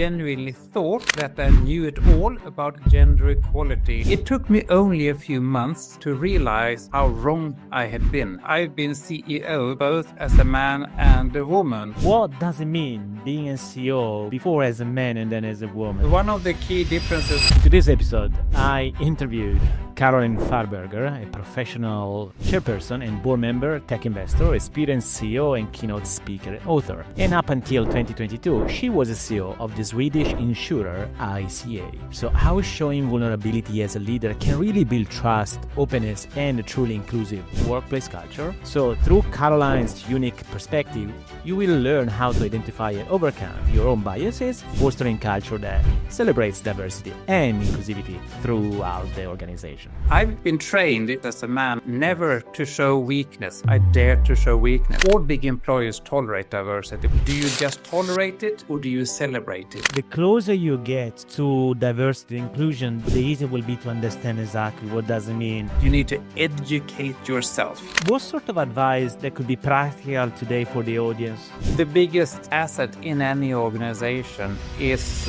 genuinely thought that I knew it all about gender equality. It took me only a few months to realize how wrong I had been. I've been CEO both as a man and a woman. What does it mean being a CEO before as a man and then as a woman? One of the key differences. In today's episode, I interviewed Caroline Farberger, a professional chairperson and board member, tech investor, experienced CEO and keynote speaker and author. And up until 2022, she was a CEO of the Swedish insurer ICA. So how showing vulnerability as a leader can really build trust, openness, and a truly inclusive workplace culture. So through Caroline's unique perspective, you will learn how to identify and overcome your own biases, fostering culture that celebrates diversity and inclusivity throughout the organization. I've been trained as a man never to show weakness. I dare to show weakness. All big employers tolerate diversity. Do you just tolerate it or do you celebrate it? The closer you get to diversity and inclusion, the easier it will be to understand exactly what does it mean. You need to educate yourself. What sort of advice that could be practical today for the audience? The biggest asset in any organization is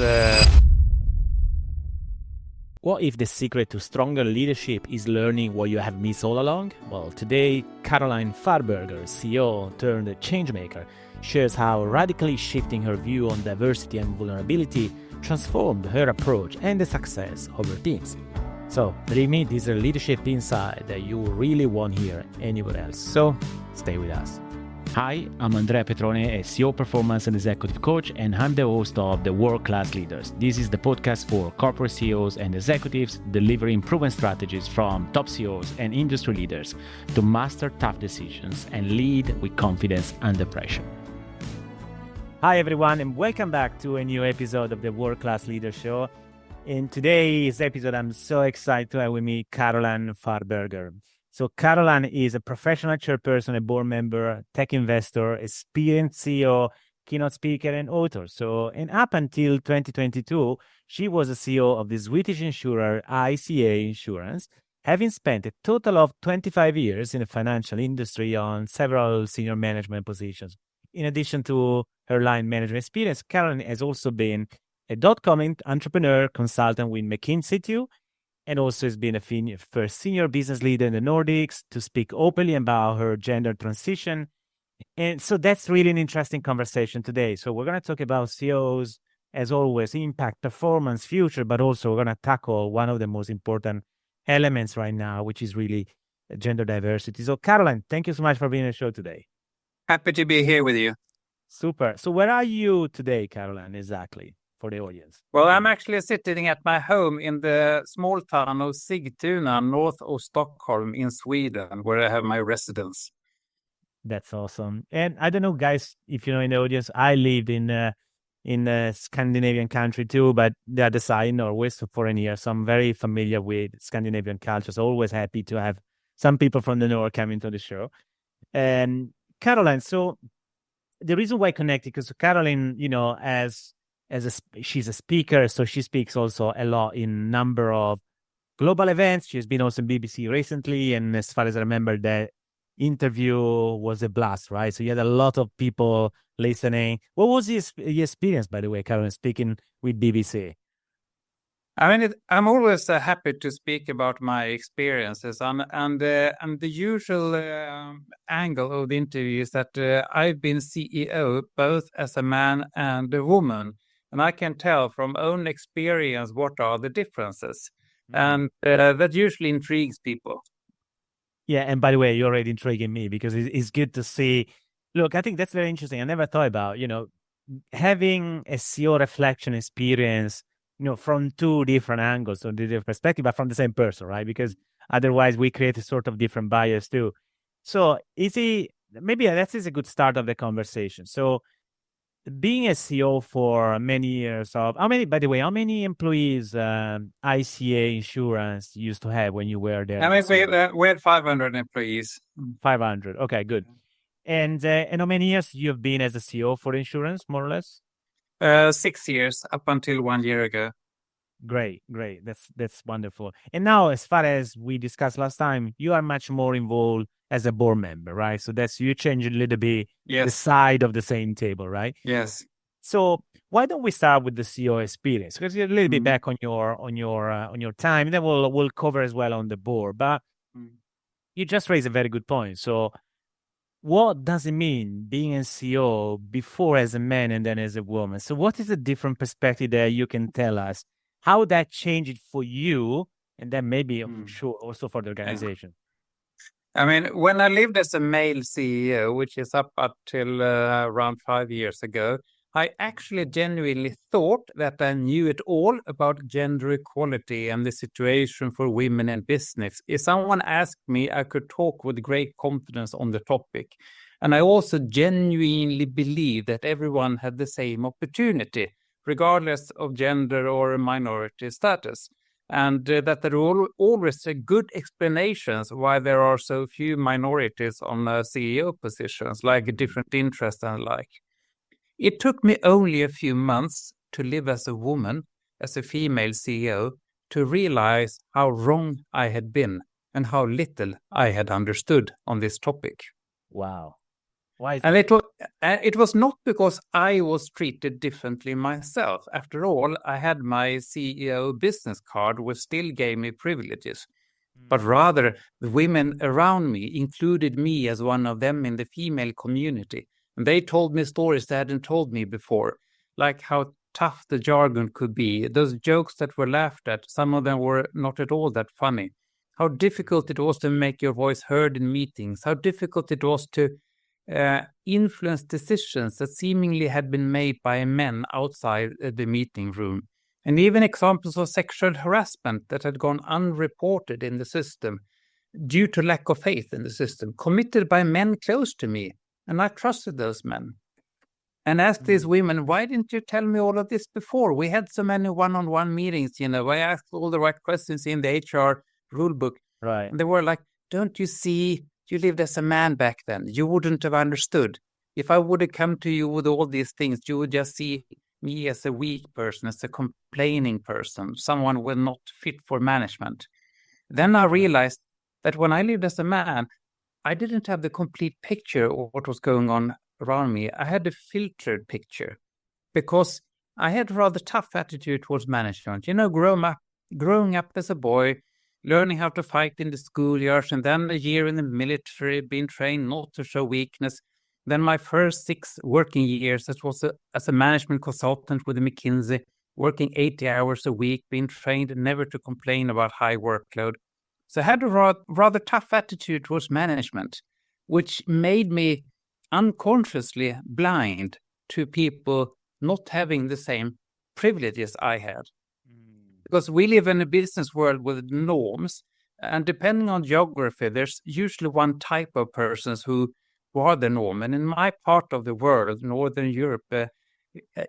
What if the secret to stronger leadership is learning what you have missed all along? Well, today, Caroline Farberger, CEO turned changemaker, shares how radically shifting her view on diversity and vulnerability transformed her approach and the success of her teams. So, believe me, these are leadership insights that you really won't hear anywhere else. So, stay with us. Hi, I'm Andrea Petrone, a CEO performance and executive coach, and I'm the host of the World Class Leaders. This is the podcast for corporate CEOs and executives delivering proven strategies from top CEOs and industry leaders to master tough decisions and lead with confidence under pressure. Hi, everyone, and welcome back to a new episode of the World Class Leaders Show. In today's episode, I'm so excited to have with me Caroline Farberger. So Caroline is a professional chairperson, a board member, tech investor, experienced CEO, keynote speaker, and author. So, and up until 2022, she was a CEO of the Swedish insurer ICA Insurance, having spent a total of 25 years in the financial industry on several senior management positions. In addition to her line management experience, Caroline has also been a dot-com entrepreneur consultant with McKinsey too, and also has been a first senior business leader in the Nordics to speak openly about her gender transition. And so that's really an interesting conversation today. So we're going to talk about CEOs, as always, impact, performance, future, but also we're going to tackle one of the most important elements right now, which is really gender diversity. So Caroline, thank you so much for being on the show today. happy to be here with you. Super. So where are you today, Caroline, exactly? For the audience? Well, I'm actually sitting at my home in the small town of Sigtuna, north of Stockholm in Sweden, where I have my residence. That's awesome. And I don't know, guys, if you know in the audience, I lived in a Scandinavian country too, but the other side, Norway, for a year. So I'm very familiar with Scandinavian culture. So always happy to have some people from the North coming to the show. And Caroline, so the reason why I connected, because Caroline, you know, she's a speaker, so she speaks also a lot in number of global events. She's been also in BBC recently, and as far as I remember, that interview was a blast, right? So you had a lot of people listening. What was your experience, by the way, Caroline, speaking with BBC? I mean, I'm always happy to speak about my experiences, and the usual angle of the interview is that I've been CEO both as a man and a woman. And I can tell from own experience what are the differences. And that usually intrigues people. Yeah, and by the way, you're already intriguing me because it's good to see. Look, I think that's very interesting. I never thought about, you know, having a CEO reflection experience, you know, from two different angles or different perspective, but from the same person, right? Because otherwise we create a sort of different bias too. So maybe that is a good start of the conversation. So being a CEO for many years how many employees ICA Insurance used to have when you were there? I mean, we had 500 employees. 500. Okay, good. And how many years you've been as a CEO for insurance, more or less? 6 years, up until 1 year ago. Great. That's wonderful. And now, as far as we discussed last time, you are much more involved as a board member, right? So that's you change a little bit the side of the same table, right? Yes. So why don't we start with the CEO experience? Because you're a little bit back on your time. Then we'll cover as well on the board. But you just raised a very good point. So what does it mean being a CEO before as a man and then as a woman? So what is a different perspective that you can tell us? How that changed for you, and then maybe I'm sure also for the organization. I mean, when I lived as a male CEO, which is up until around 5 years ago, I actually genuinely thought that I knew it all about gender equality and the situation for women in business. If someone asked me, I could talk with great confidence on the topic. And I also genuinely believe that everyone had the same opportunity, regardless of gender or minority status. And that there are always good explanations why there are so few minorities on CEO positions, like different interests and like. It took me only a few months to live as a woman, as a female CEO, to realize how wrong I had been and how little I had understood on this topic. Wow. Why is And that? it was not because I was treated differently myself. After all, I had my CEO business card, which still gave me privileges. But rather, the women around me included me as one of them in the female community. And they told me stories they hadn't told me before, like how tough the jargon could be, those jokes that were laughed at, some of them were not at all that funny, how difficult it was to make your voice heard in meetings, how difficult it was to influence decisions that seemingly had been made by men outside the meeting room. And even examples of sexual harassment that had gone unreported in the system due to lack of faith in the system, committed by men close to me. And I trusted those men. And asked these women, why didn't you tell me all of this before? We had so many one-on-one meetings, I asked all the right questions in the HR rule book. Right. And they were like, don't you see, you lived as a man back then. You wouldn't have understood. If I would have come to you with all these things, you would just see me as a weak person, as a complaining person, someone who not fit for management. Then I realized that when I lived as a man, I didn't have the complete picture of what was going on around me. I had a filtered picture because I had a rather tough attitude towards management. Growing up as a boy, learning how to fight in the schoolyards, and then a year in the military, being trained not to show weakness. Then my first 6 working years, that was as a management consultant with McKinsey, working 80 hours a week, being trained never to complain about high workload. So I had a rather tough attitude towards management, which made me unconsciously blind to people not having the same privileges I had. Because we live in a business world with norms, and depending on geography, there's usually one type of persons who are the norm. And in my part of the world, Northern Europe,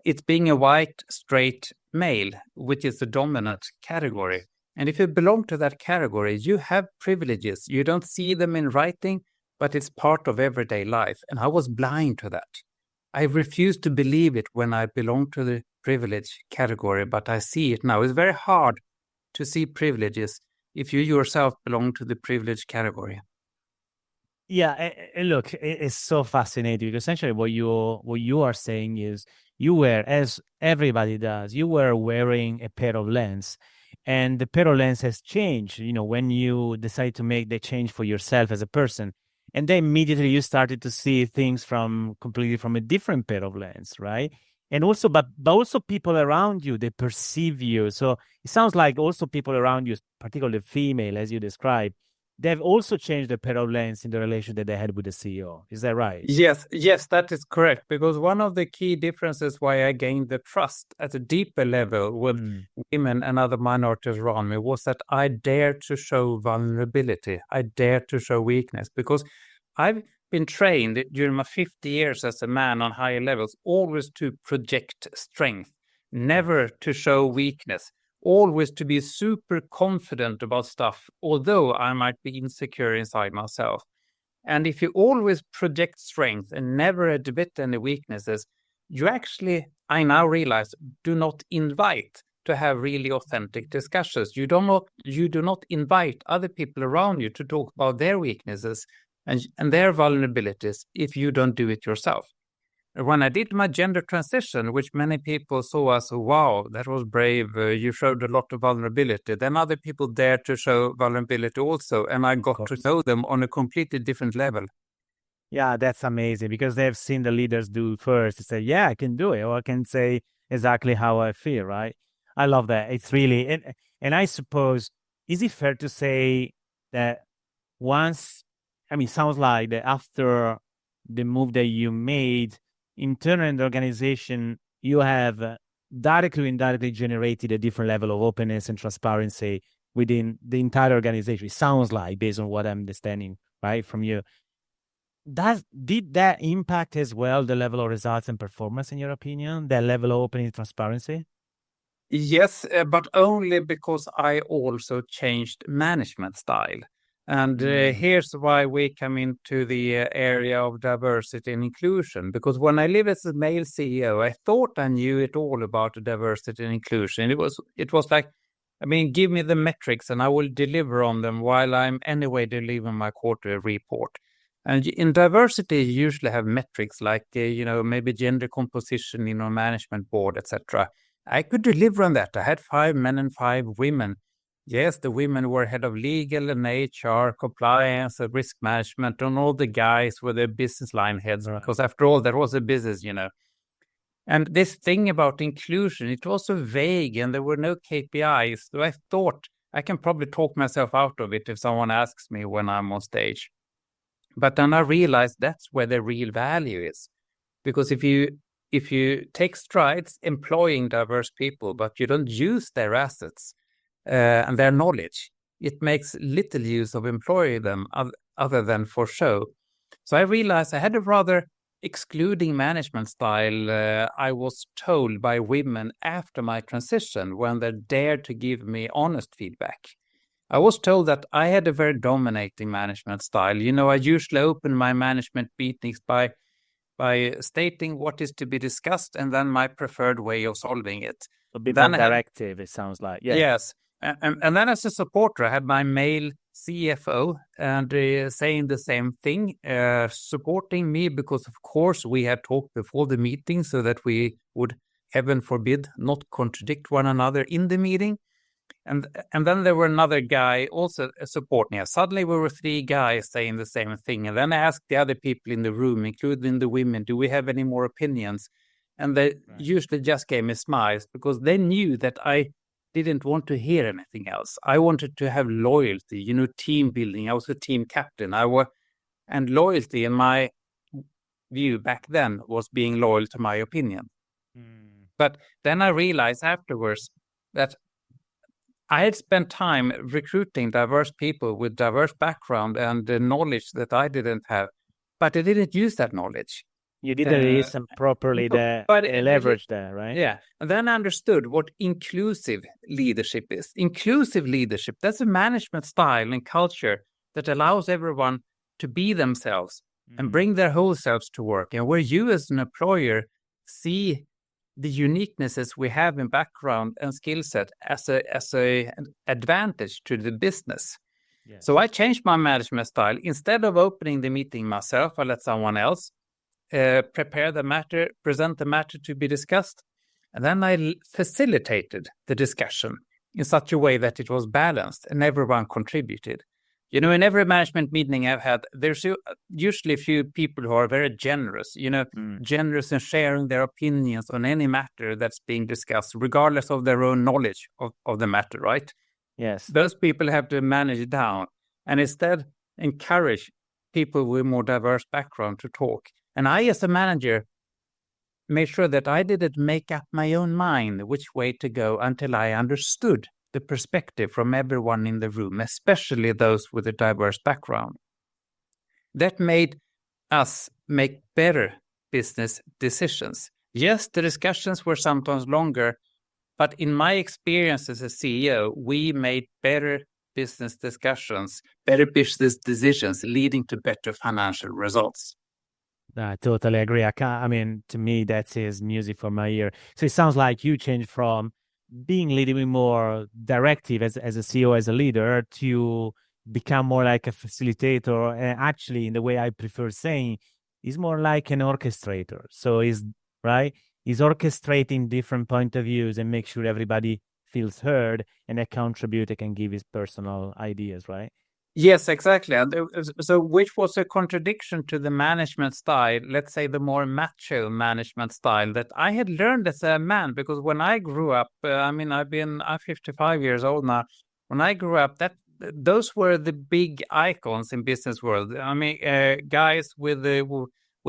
it's being a white, straight male, which is the dominant category. And if you belong to that category, you have privileges. You don't see them in writing, but it's part of everyday life. And I was blind to that. I refused to believe it when I belonged to the privilege category, but I see it now. It's very hard to see privileges if you yourself belong to the privilege category. Yeah, look, it's so fascinating because essentially what you are saying is you were, as everybody does, you were wearing a pair of lens, and the pair of lens has changed. When you decide to make the change for yourself as a person, and then immediately you started to see things completely from a different pair of lens, right? And also, but also people around you, they perceive you. So it sounds like also people around you, particularly female, as you described, they've also changed the pair of lens in the relation that they had with the CEO. Is that right? Yes, that is correct. Because one of the key differences why I gained the trust at a deeper level with women and other minorities around me was that I dared to show vulnerability. I dared to show weakness because I've been trained during my 50 years as a man on higher levels always to project strength, never to show weakness. Always to be super confident about stuff, although I might be insecure inside myself. And if you always project strength and never admit any weaknesses, you actually, I now realize, do not invite to have really authentic discussions. You do not invite other people around you to talk about their weaknesses and their vulnerabilities if you don't do it yourself. when I did my gender transition, which many people saw as, wow, that was brave, you showed a lot of vulnerability, then other people dared to show vulnerability also, and I got to know them on a completely different level. Yeah, that's amazing, because they've seen the leaders do first to say, yeah, I can do it, or I can say exactly how I feel, right? I love that. It's really, and I suppose, is it fair to say that once, I mean, sounds like that after the move that you made, internal in the organization, you have directly or indirectly generated a different level of openness and transparency within the entire organization. It sounds like, based on what I'm understanding, right, from you. Did that impact as well the level of results and performance, in your opinion, that level of openness and transparency? Yes, but only because I also changed management style. And here's why we come into the area of diversity and inclusion. Because when I lived as a male CEO, I thought I knew it all about diversity and inclusion. It was like, I mean, give me the metrics and I will deliver on them while I'm anyway delivering my quarterly report. And in diversity, you usually have metrics like, maybe gender composition in our management board, etc. I could deliver on that. I had 5 men and 5 women. Yes, the women were head of legal and HR, compliance, and risk management, and all the guys were the business line heads, because after all, that was a business, And this thing about inclusion, it was so vague and there were no KPIs. So I thought I can probably talk myself out of it if someone asks me when I'm on stage. But then I realized that's where the real value is. Because if you take strides employing diverse people, but you don't use their assets and their knowledge, it makes little use of employing them other than for show. So I realized I had a rather excluding management style I was told by women after my transition when they dared to give me honest feedback. I was told that I had a very dominating management style. I usually open my management meetings by stating what is to be discussed and then my preferred way of solving it. A bit more directive, it sounds like. Yeah. Yes. And then as a supporter, I had my male CFO and saying the same thing, supporting me because, of course, we had talked before the meeting so that we would, heaven forbid, not contradict one another in the meeting. And then there were another guy also supporting us. Suddenly we were 3 guys saying the same thing. And then I asked the other people in the room, including the women, do we have any more opinions? And they usually just gave me smiles because they knew that I didn't want to hear anything else. I wanted to have loyalty, team building. I was a team captain. And loyalty in my view back then was being loyal to my opinion. But then I realized afterwards that I had spent time recruiting diverse people with diverse background and the knowledge that I didn't have, but I didn't use that knowledge. You didn't listen properly, leverage there, right? Yeah. And then I understood what inclusive leadership is. Inclusive leadership, that's a management style and culture that allows everyone to be themselves and bring their whole selves to work. And where you as an employer see the uniquenesses we have in background and skill set as an advantage to the business. Yes. So I changed my management style. Instead of opening the meeting myself, I let someone else prepare the matter, present the matter to be discussed. And then I facilitated the discussion in such a way that it was balanced and everyone contributed. In every management meeting I've had, there's usually a few people who are very generous, generous in sharing their opinions on any matter that's being discussed, regardless of their own knowledge of the matter, right? Yes. Those people have to manage it down and instead encourage people with more diverse background to talk. And I, as a manager, made sure that I didn't make up my own mind which way to go until I understood the perspective from everyone in the room, especially those with a diverse background. That made us make better business decisions. Yes, the discussions were sometimes longer, but in my experience as a CEO, we made better business discussions, better business decisions, leading to better financial results. I totally agree. To me, that is music for my ear. So it sounds like you changed from being a little bit more directive as a CEO, as a leader, to become more like a facilitator. And actually, in the way I prefer saying, is more like an orchestrator. So is right. He's orchestrating different point of views and make sure everybody feels heard, and a contributor can give his personal ideas, right? Yes, exactly. And so, which was a contradiction to the management style, let's say the more macho management style that I had learned as a man. Because when I grew up, I'm 55 years old now. When I grew up, those were the big icons in business world. Guys with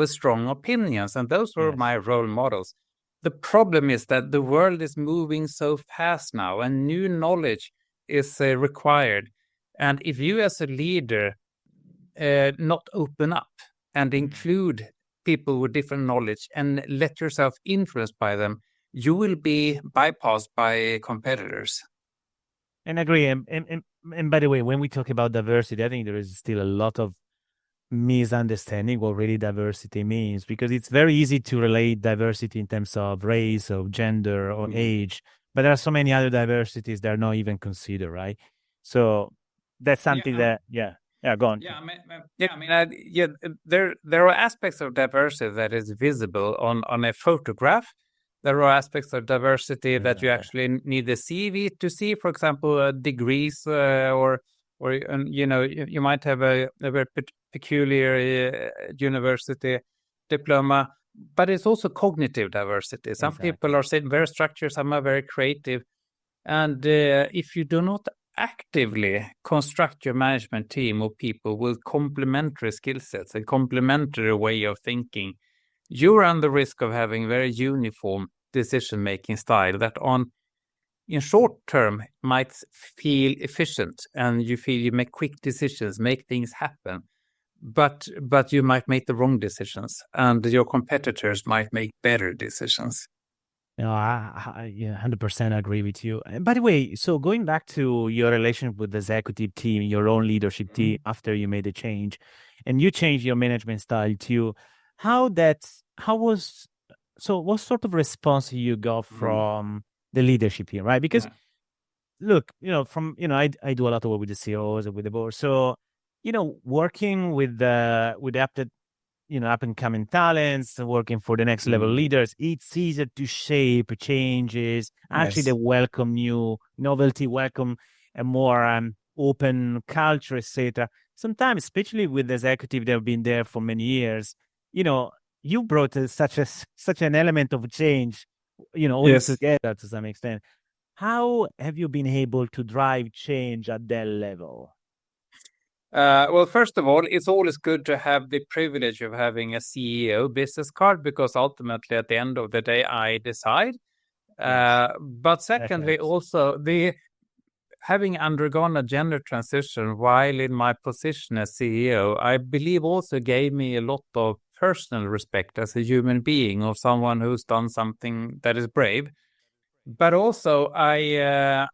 strong opinions, and those were Yes. my role models. The problem is that the world is moving so fast now, and new knowledge is required. And if you as a leader not open up and include people with different knowledge and let yourself influenced by them, you will be bypassed by competitors. And agree. And by the way, when we talk about diversity, I think there is still a lot of misunderstanding what really diversity means, because it's very easy to relate diversity in terms of race or gender or age, but there are so many other diversities that are not even considered, right? So that's something that, go on. There are aspects of diversity that is visible on a photograph. There are aspects of diversity that you actually need a CV to see, for example, degrees or you might have a very peculiar university diploma, but it's also cognitive diversity. Some people are very structured, some are very creative, and if you do not actively construct your management team of people with complementary skill sets and complementary way of thinking, you run the risk of having very uniform decision-making style that in short term might feel efficient, and you feel you make quick decisions, make things happen, but you might make the wrong decisions, and your competitors might make better decisions. No, I 100% agree with you. And by the way, so going back to your relationship with the executive team, your own leadership team, after you made a change, and you changed your management style too, what sort of response you got from the leadership team, right? Because look, I do a lot of work with the CEOs and with the board. So, working with the up and coming talents, working for the next level leaders, it's easier to shape changes. Actually, they welcome new novelty, welcome a more open culture, etc. Sometimes, especially with the executive that have been there for many years, you brought such an element of change, all together to some extent. How have you been able to drive change at that level? Well, first of all, it's always good to have the privilege of having a CEO business card, because ultimately, at the end of the day, I decide. But secondly, also having undergone a gender transition while in my position as CEO, I believe also gave me a lot of personal respect as a human being, or someone who's done something that is brave. But also, I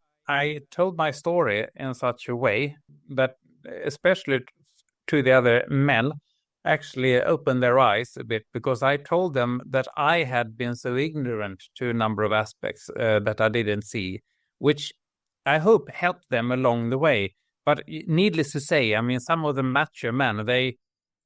told my story in such a way that, especially to the other men, actually opened their eyes a bit, because I told them that I had been so ignorant to a number of aspects that I didn't see, which I hope helped them along the way. But needless to say, some of the mature men, they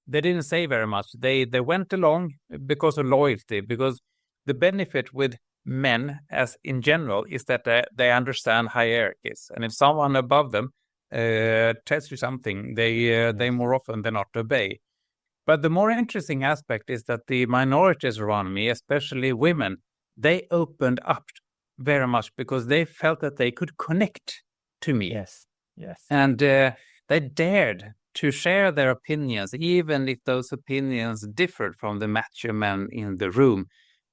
didn't say very much. They went along because of loyalty, because the benefit with men, as in general, is that they understand hierarchies, and if someone above them tells you something, they more often than not obey. But the more interesting aspect is that the minorities around me, especially women, they opened up very much because they felt that they could connect to me. Yes. And they dared to share their opinions, even if those opinions differed from the macho men in the room.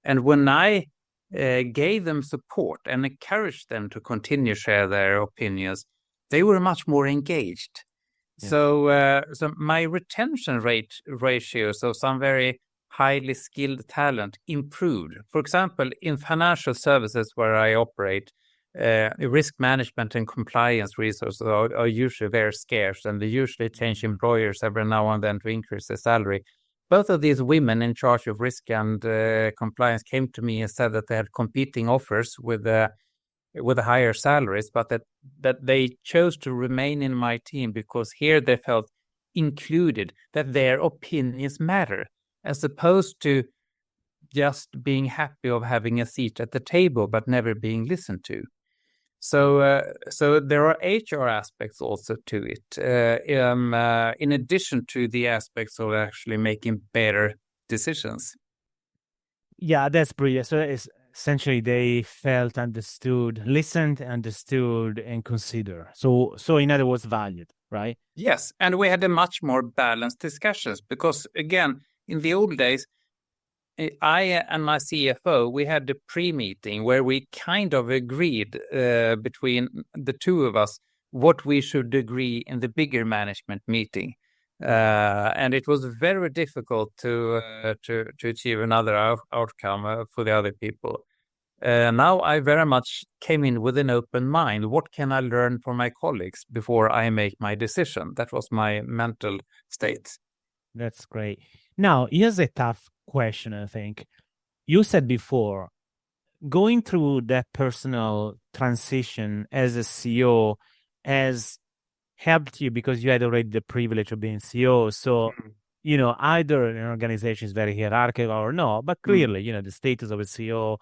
And when I gave them support and encouraged them to continue share their opinions, they were much more engaged. So my retention ratios of some very highly skilled talent improved. For example, in financial services where I operate, risk management and compliance resources are usually very scarce, and they usually change employers every now and then to increase their salary. Both of these women in charge of risk and compliance came to me and said that they had competing offers with higher salaries, but that they chose to remain in my team because here they felt included, that their opinions matter. as opposed to just being happy of having a seat at the table but never being listened to. So there are HR aspects also to it, in addition to the aspects of actually making better decisions. Yeah, that's brilliant. So it's essentially they felt understood, listened, understood, and considered. So in other words, valued, right? Yes, and we had a much more balanced discussions because, again, in the old days, I and my CFO, we had a pre-meeting where we kind of agreed between the two of us what we should agree in the bigger management meeting. And it was very difficult to achieve another outcome for the other people. Now I very much came in with an open mind. What can I learn from my colleagues before I make my decision? That was my mental state. That's great. Now, here's a tough question, I think. You said before, going through that personal transition as a CEO has helped you because you had already the privilege of being CEO. So, either an organization is very hierarchical or no, but clearly, the status of a CEO.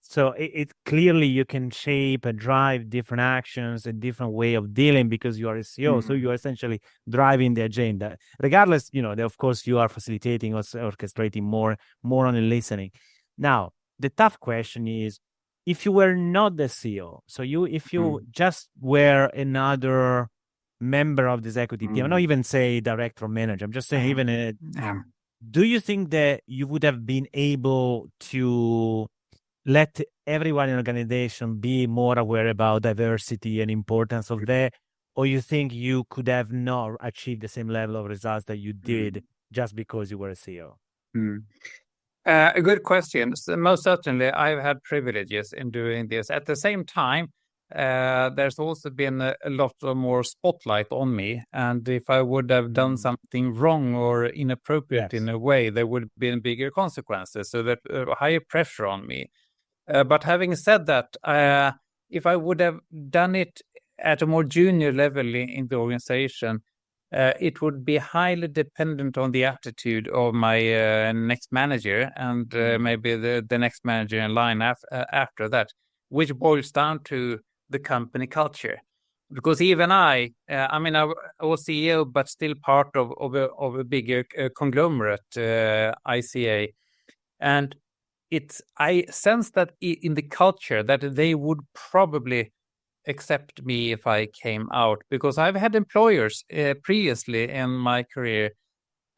So it clearly you can shape and drive different actions, a different way of dealing because you are a CEO. So you are essentially driving the agenda, regardless. Of course, you are facilitating or orchestrating more on the listening. Now, the tough question is, if you were not the CEO, so if you just were another member of the executive team, I'm not even say director or manager, I'm just saying even do you think that you would have been able to let everyone in the organization be more aware about diversity and importance of that, or you think you could have not achieved the same level of results that you did just because you were a CEO? A good question. So most certainly, I've had privileges in doing this. At the same time, there's also been a lot of more spotlight on me. And if I would have done something wrong or inappropriate in a way, there would have been bigger consequences. So that higher pressure on me. But having said that, if I would have done it at a more junior level in the organization, it would be highly dependent on the attitude of my next manager and maybe the next manager in line after that, which boils down to the company culture. Because even I was CEO, but still part of a bigger conglomerate, ICA. And I sense that in the culture that they would probably accept me if I came out, because I've had employers previously in my career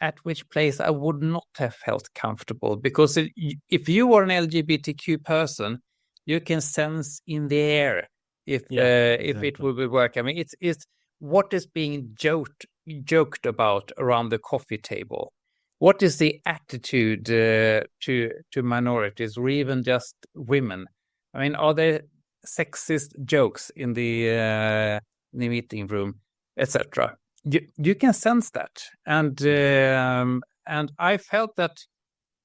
at which place I would not have felt comfortable, because if you are an LGBTQ person, you can sense in the air if it will be work. I mean, it's what is being joked about around the coffee table. What is the attitude to minorities or even just women? I mean, are there sexist jokes in the meeting room, etc.? You can sense that, and I felt that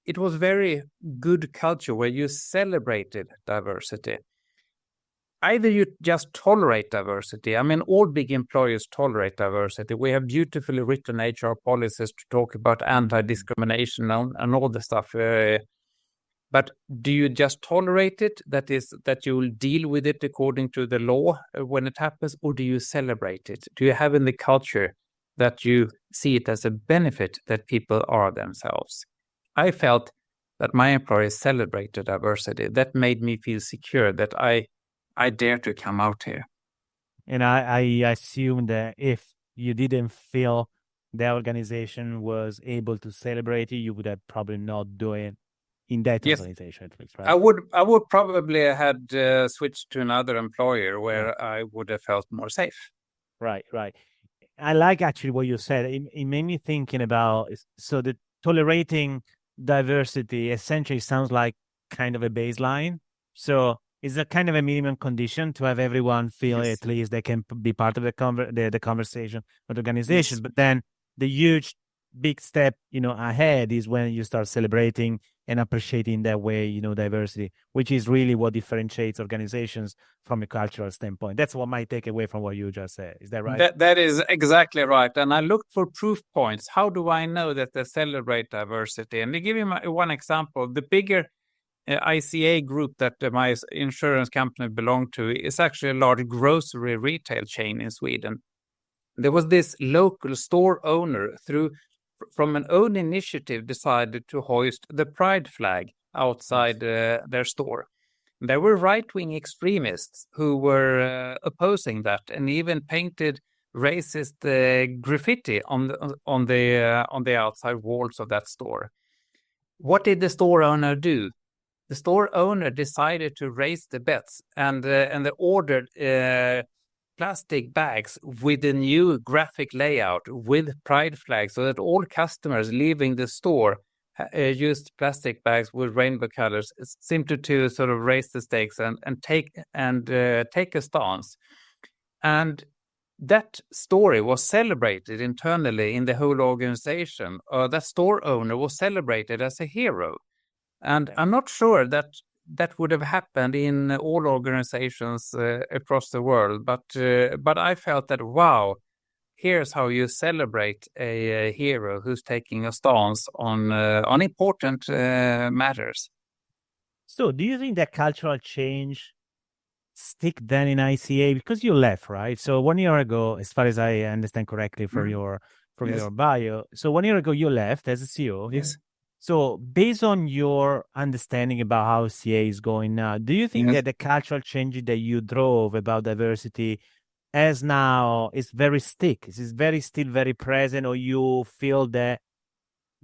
it was very good culture where you celebrated diversity. Either you just tolerate diversity. I mean, all big employers tolerate diversity. We have beautifully written HR policies to talk about anti-discrimination and all the stuff. But do you just tolerate it? That is, that you will deal with it according to the law when it happens, or do you celebrate it? Do you have in the culture that you see it as a benefit that people are themselves? I felt that my employers celebrated diversity. That made me feel secure that I dare to come out here. And I assume that if you didn't feel the organization was able to celebrate you, you would have probably not do it in that organization, at least, right? I would probably had switched to another employer where I would have felt more safe. Right. I like actually what you said. It made me thinking about, so the tolerating diversity essentially sounds like kind of a baseline. So it's a kind of a minimum condition to have everyone feel at least they can be part of the conversation or the organization. But then the huge big step, ahead is when you start celebrating and appreciating that way, diversity, which is really what differentiates organizations from a cultural standpoint. That's what my takeaway from what you just said. Is that right? That is exactly right. And I looked for proof points. How do I know that they celebrate diversity? And to give you one example, the bigger ICA group that my insurance company belonged to is actually a large grocery retail chain in Sweden. There was this local store owner from an own initiative decided to hoist the pride flag outside their store. There were right-wing extremists who were opposing that and even painted racist graffiti on the outside walls of that store. What did the store owner do? The store owner decided to raise the bets and they ordered plastic bags with a new graphic layout with pride flags, so that all customers leaving the store used plastic bags with rainbow colors. It seemed to sort of raise the stakes and take a stance. And that story was celebrated internally in the whole organization. That store owner was celebrated as a hero. And I'm not sure that would have happened in all organizations across the world, but I felt that, wow, here's how you celebrate a hero who's taking a stance on important matters. So do you think that cultural change stick then in ICA because you left, right? So 1 year ago, as far as I understand correctly from your bio, so 1 year ago you left as a CEO. Yes. So based on your understanding about how CA is going now, do you think that the cultural change that you drove about diversity as now is very still very present, or you feel that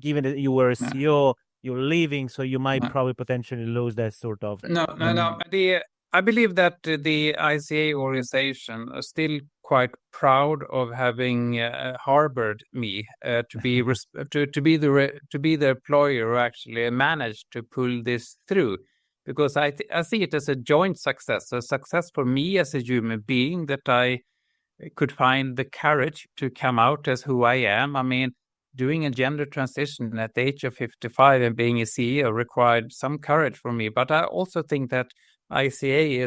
given that you were a CEO, you're leaving, so you might probably potentially lose that sort of... No. I believe that the ICA organization is still quite proud of having harbored me to be the employer who actually managed to pull this through, because I see it as a joint success, a success for me as a human being, that I could find the courage to come out as who I am. I mean, doing a gender transition at the age of 55 and being a CEO required some courage for me, but I also think that ICA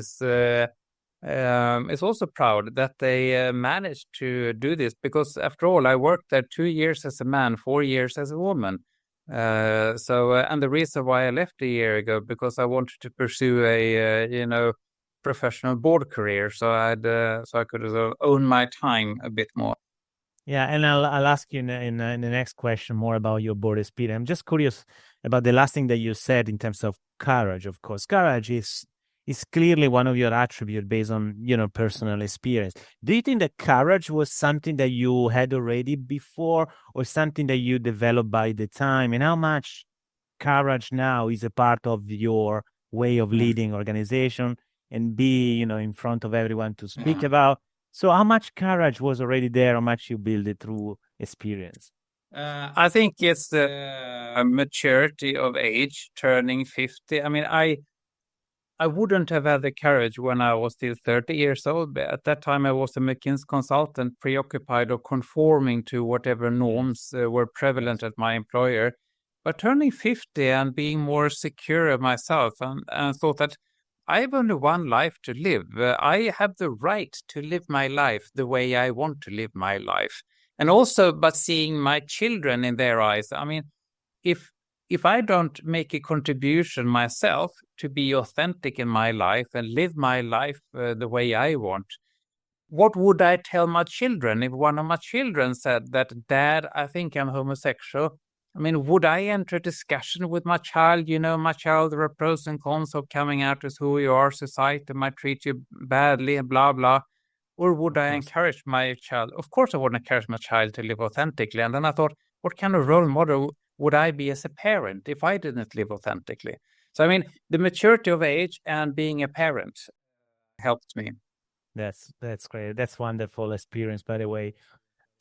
is also proud that they managed to do this, because after all, I worked there 2 years as a man, 4 years as a woman. And the reason why I left a year ago, because I wanted to pursue a professional board career, so I could own my time a bit more. Yeah, and I'll ask you in the next question more about your board experience. I'm just curious about the last thing that you said in terms of courage. Of course, courage is clearly one of your attributes based on personal experience. Do you think that courage was something that you had already before, or something that you developed by the time? And how much courage now is a part of your way of leading organization and be in front of everyone to speak about? So how much courage was already there? How much you build it through experience? I think it's the maturity of age, turning 50. I mean, I wouldn't have had the courage when I was still 30 years old. But at that time, I was a McKinsey consultant, preoccupied or conforming to whatever norms were prevalent at my employer. But turning 50 and being more secure of myself, and thought that I have only one life to live. I have the right to live my life the way I want to live my life. And also, but seeing my children in their eyes. I mean, if I don't make a contribution myself to be authentic in my life and live my life the way I want, what would I tell my children if one of my children said that, Dad, I think I'm homosexual? I mean, would I enter a discussion with my child? My child, there are pros and cons of coming out as who you are. Society might treat you badly and blah, blah. Or would I encourage my child? Of course, I would encourage my child to live authentically. And then I thought, what kind of role model would I be as a parent if I didn't live authentically? So, I mean, the maturity of age and being a parent helped me. That's great. That's wonderful experience, by the way.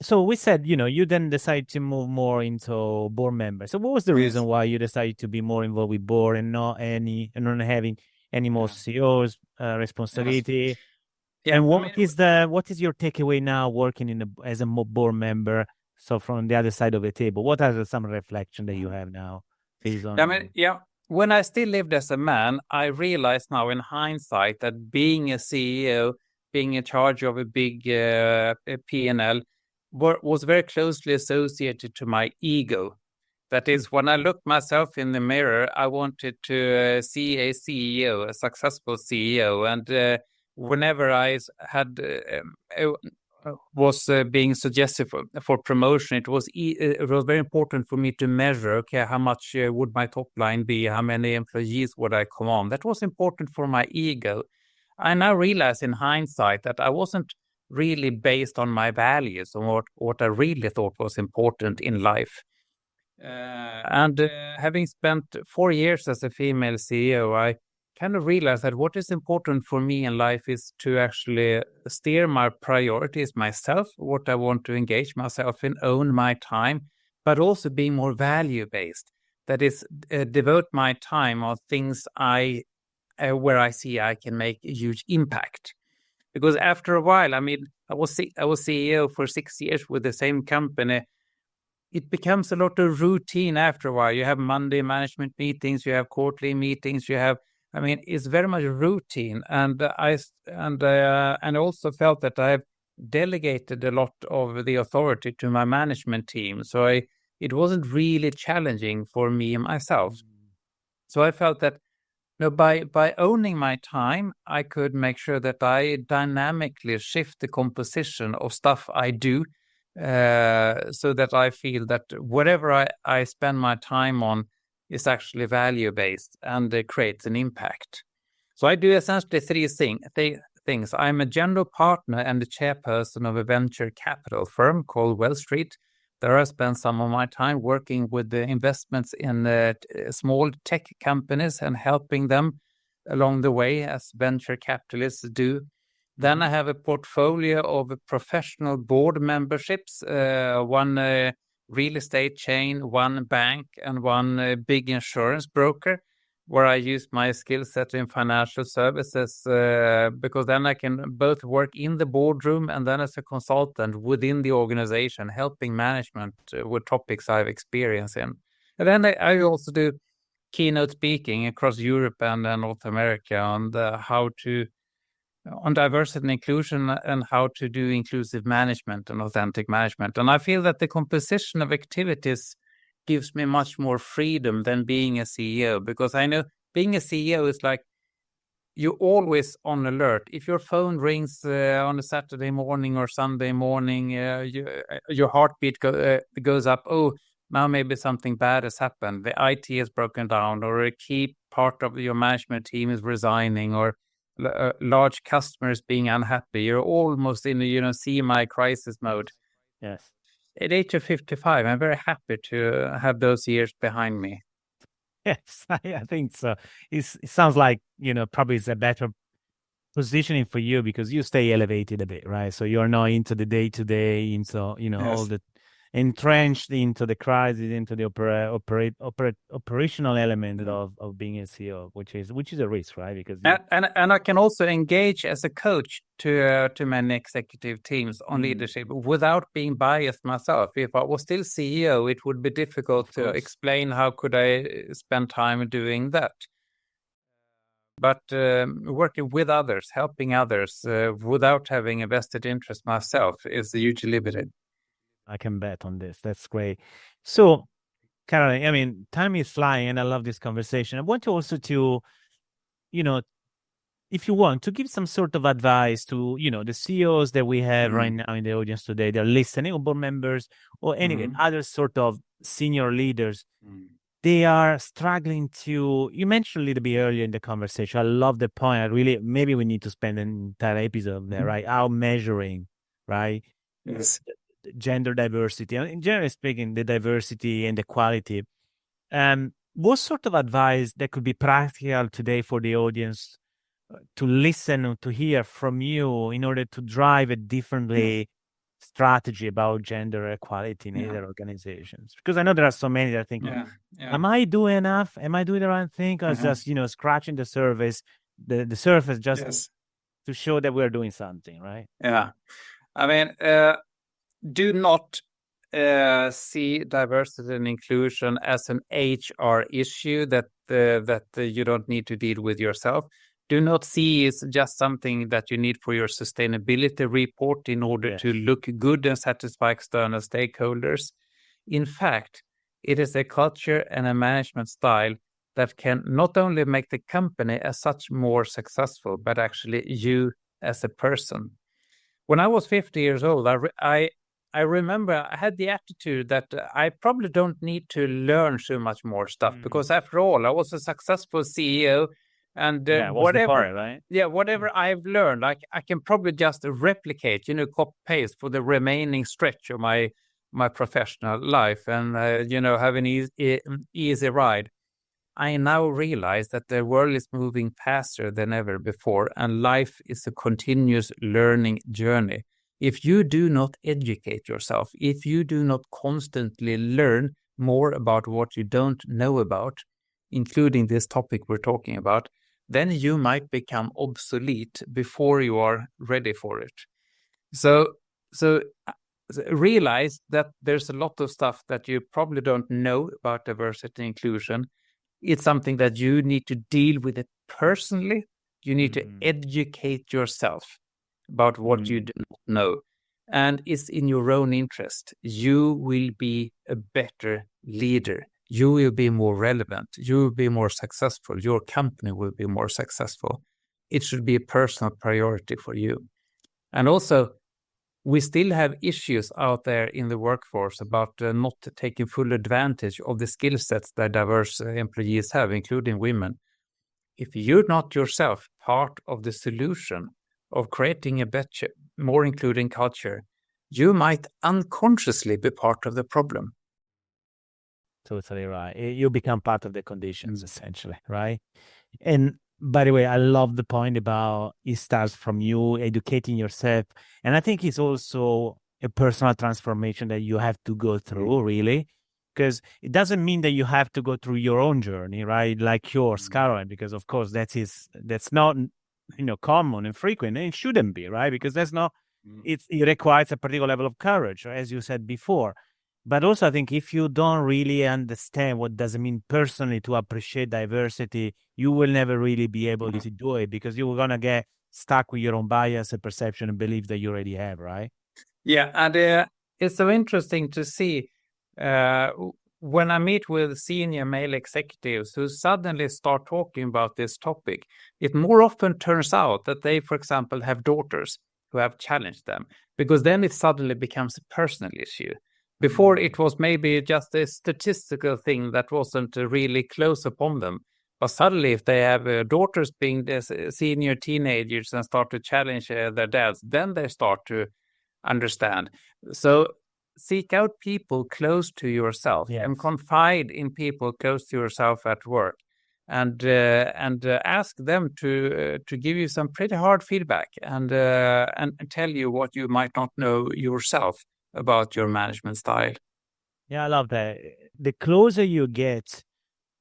So we said, you then decided to move more into board member. So what was the reason why you decided to be more involved with board and not having any more CEOs responsibility? Yeah, and what is your takeaway now working as a board member? So from the other side of the table, what are some reflection that you have now based on? I mean, yeah, when I still lived as a man, I realized now in hindsight that being a CEO, being in charge of a big P&L, was very closely associated to my ego. That is, when I looked myself in the mirror, I wanted to see a CEO, a successful CEO. And whenever I had was being suggested for promotion, it was very important for me to measure, okay, how much would my top line be? How many employees would I command? That was important for my ego. I now realize in hindsight that I wasn't really based on my values or what I really thought was important in life. And having spent 4 years as a female CEO, I kind of realized that what is important for me in life is to actually steer my priorities myself, what I want to engage myself in, own my time, but also being more value-based. That is, devote my time on things where I see I can make a huge impact. Because after a while, I mean, I was CEO for 6 years with the same company. It becomes a lot of routine after a while. You have Monday management meetings, you have quarterly meetings, I mean, it's very much routine. And I also felt that I've delegated a lot of the authority to my management team. So it wasn't really challenging for me and myself. So I felt that by owning my time, I could make sure that I dynamically shift the composition of stuff I do, so that I feel that whatever I spend my time on is actually value-based and creates an impact. So I do essentially three things. I'm a general partner and the chairperson of a venture capital firm called Well Street. There I spend some of my time working with the investments in small tech companies and helping them along the way, as venture capitalists do. Then I have a portfolio of professional board memberships, one real estate chain, one bank, and one big insurance broker, where I use my skill set in financial services, because then I can both work in the boardroom and then as a consultant within the organization, helping management with topics I've experienced in. And then I also do keynote speaking across Europe and North America on diversity and inclusion and how to do inclusive management and authentic management. And I feel that the composition of activities gives me much more freedom than being a CEO, because I know being a CEO is like you're always on alert. If your phone rings on a Saturday morning or Sunday morning, your heartbeat goes up. Oh, now maybe something bad has happened. The IT is broken down, or a key part of your management team is resigning, or large customers being unhappy. You're almost in a semi-crisis mode. Yes. At age of 55, I'm very happy to have those years behind me. Yes, I think so. It sounds like, probably it's a better positioning for you because you stay elevated a bit, right? So you're not into the day-to-day, into, all the entrenched into the crisis, into the operational element of being a CEO, which is a risk, right? Because and I can also engage as a coach to many executive teams on leadership without being biased myself. If I was still CEO, it would be difficult to explain how could I spend time doing that. But working with others, helping others without having a vested interest myself is hugely limited. I can bet on this. That's great. So, Caroline, I mean, time is flying and I love this conversation. I want to also to, if you want to give some sort of advice to, the CEOs that we have right now in the audience today, they're listening, or board members or any other sort of senior leaders. They are struggling to, you mentioned a little bit earlier in the conversation. I love the point. Maybe we need to spend an entire episode there, right? How measuring, right? Yes. Gender diversity, and generally speaking, the diversity and the quality. What sort of advice that could be practical today for the audience to listen or to hear from you in order to drive a differently strategy about gender equality in other organizations? Because I know there are so many that are thinking, am I doing enough? Am I doing the right thing? Or just, scratching the surface, the surface just to show that we're doing something, right? Yeah. I mean, do not see diversity and inclusion as an HR issue that you don't need to deal with yourself. Do not see it as just something that you need for your sustainability report in order to look good and satisfy external stakeholders. In fact, it is a culture and a management style that can not only make the company as such more successful, but actually you as a person. When I was 50 years old, I remember I had the attitude that I probably don't need to learn so much more stuff because after all, I was a successful CEO, and whatever, right? whatever I've learned, like I can probably just replicate, copy paste for the remaining stretch of my professional life, and have an easy ride. I now realize that the world is moving faster than ever before, and life is a continuous learning journey. If you do not educate yourself, if you do not constantly learn more about what you don't know about, including this topic we're talking about, then you might become obsolete before you are ready for it. So realize that there's a lot of stuff that you probably don't know about diversity and inclusion. It's something that you need to deal with it personally. You need to educate yourself about what you do not know. And it's in your own interest. You will be a better leader. You will be more relevant. You will be more successful. Your company will be more successful. It should be a personal priority for you. And also, we still have issues out there in the workforce about not taking full advantage of the skill sets that diverse employees have, including women. If you're not yourself part of the solution of creating a better, more including culture, you might unconsciously be part of the problem. Totally right. You become part of the conditions, essentially, right? And by the way, I love the point about it starts from you educating yourself. And I think it's also a personal transformation that you have to go through, really, because it doesn't mean that you have to go through your own journey, right? Like yours, Caroline, because of course that's not, common and frequent, and it shouldn't be, right? Because that's not, it requires a particular level of courage, as you said before. But also, I think if you don't really understand what does it mean personally to appreciate diversity, you will never really be able to do it because you're going to get stuck with your own bias and perception and belief that you already have, right? Yeah, and it's so interesting to see when I meet with senior male executives who suddenly start talking about this topic, it more often turns out that they, for example, have daughters who have challenged them, because then it suddenly becomes a personal issue. Before, it was maybe just a statistical thing that wasn't really close upon them. But suddenly, if they have daughters being senior teenagers and start to challenge their dads, then they start to understand. So seek out people close to yourself and confide in people close to yourself at work, and ask them to give you some pretty hard feedback and tell you what you might not know yourself about your management style. Yeah, I love that. The closer you get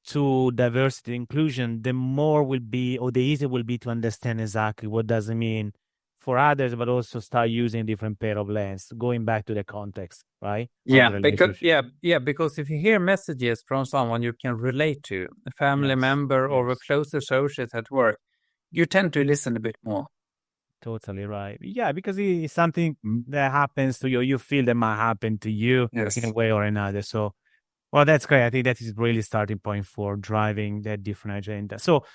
to diversity and inclusion, the more will be, or the easier will be to understand exactly what does it mean for others, but also start using different pair of lens, going back to the context, right? Because if you hear messages from someone you can relate to, a family member or a close associate at work, you tend to listen a bit more. Totally right. Yeah, because it's something that happens to you. You feel that might happen to you in a way or another. So, well, that's great. I think that is really starting point for driving that different agenda. So,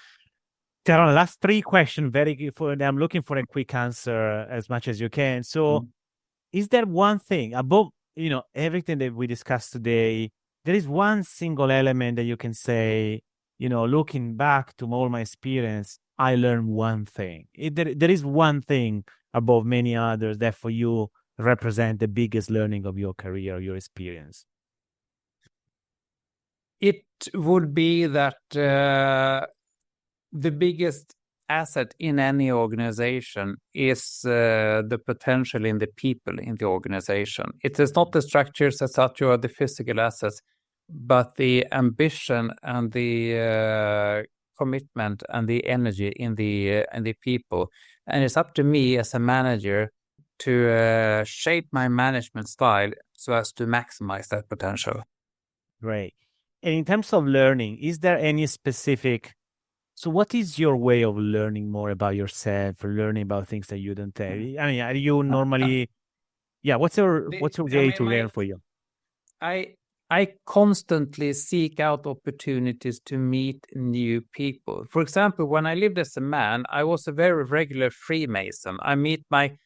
Caroline, last 3 questions. I'm looking for a quick answer as much as you can. So, is there one thing above, everything that we discussed today? There is one single element that you can say, looking back to all my experience, I learned one thing. There is one thing above many others that for you represent the biggest learning of your career, your experience. It would be that the biggest asset in any organization is the potential in the people in the organization. It is not the structures as such or the physical assets, but the ambition and the commitment and the energy in the people. And it's up to me as a manager to shape my management style so as to maximize that potential. Great. And in terms of learning, is there any specific... So what is your way of learning more about yourself or learning about things that you don't tell? I mean, are you normally... Yeah, what's your way to learn for you? I constantly seek out opportunities to meet new people. For example, when I lived as a man, I was a very regular Freemason. I meet my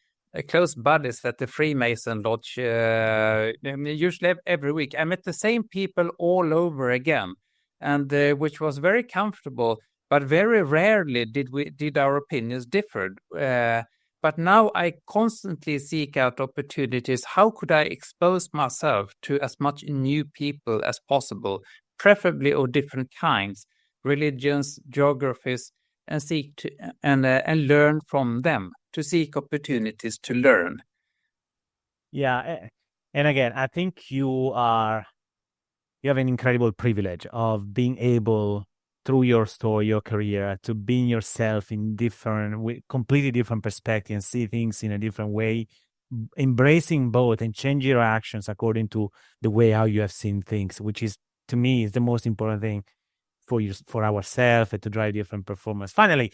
close buddies at the Freemason Lodge usually every week. I met the same people all over again, and which was very comfortable. But very rarely did our opinions differ. But now I constantly seek out opportunities. How could I expose myself to as much new people as possible, preferably of different kinds, religions, geographies, and seek to and learn from them, to seek opportunities to learn. Yeah, and again, I think you have an incredible privilege of being able, through your story, your career, to being yourself in completely different perspective and see things in a different way, embracing both and changing your actions according to the way how you have seen things, which is, to me, is the most important thing for ourselves and to drive different performance. Finally,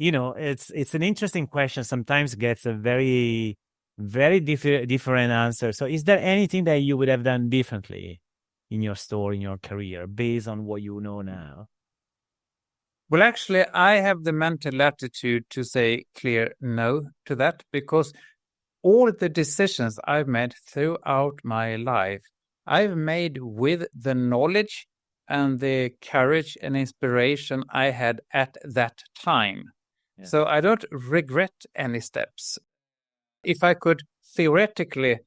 it's an interesting question. Sometimes gets a very, very different answer. So is there anything that you would have done differently in your story, in your career, based on what you know now? Well, actually, I have the mental latitude to say clear no to that, because all the decisions I've made throughout my life, I've made with the knowledge and the courage and inspiration I had at that time. Yeah. So I don't regret any steps. If I could theoretically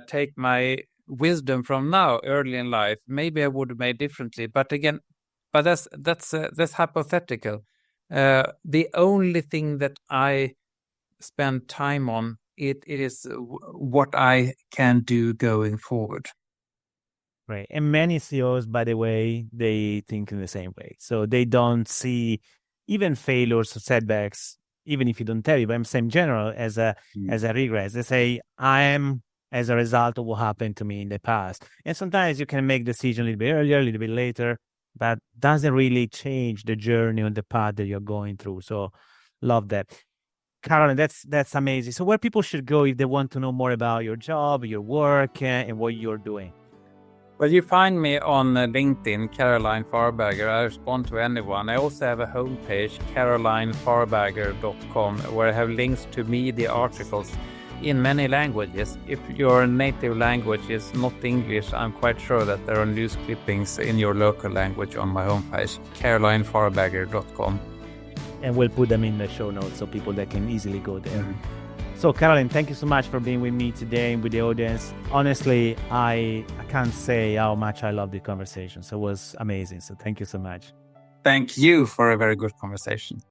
take my wisdom from now early in life, maybe I would have made differently. But again, that's hypothetical. The only thing that I spend time on it is what I can do going forward. Right. And many CEOs, by the way, they think in the same way. So they don't see even failures or setbacks, even if you don't tell you, but I'm saying general as a regret. They say, I am as a result of what happened to me in the past. And sometimes you can make decisions a little bit earlier, a little bit later, but doesn't really change the journey on the path that you're going through. So love that. Caroline, that's amazing. So where people should go if they want to know more about your job, your work, and what you're doing? Well, you find me on LinkedIn, Caroline Farberger. I respond to anyone. I also have a homepage, carolinefarberger.com, where I have links to me, the articles in many languages. If your native language is not English, I'm quite sure that there are news clippings in your local language on my homepage, carolinefarberger.com. And we'll put them in the show notes so people that can easily go there. Mm-hmm. So, Caroline, thank you so much for being with me today and with the audience. Honestly, I can't say how much I love the conversation. So it was amazing. So thank you so much. Thank you for a very good conversation.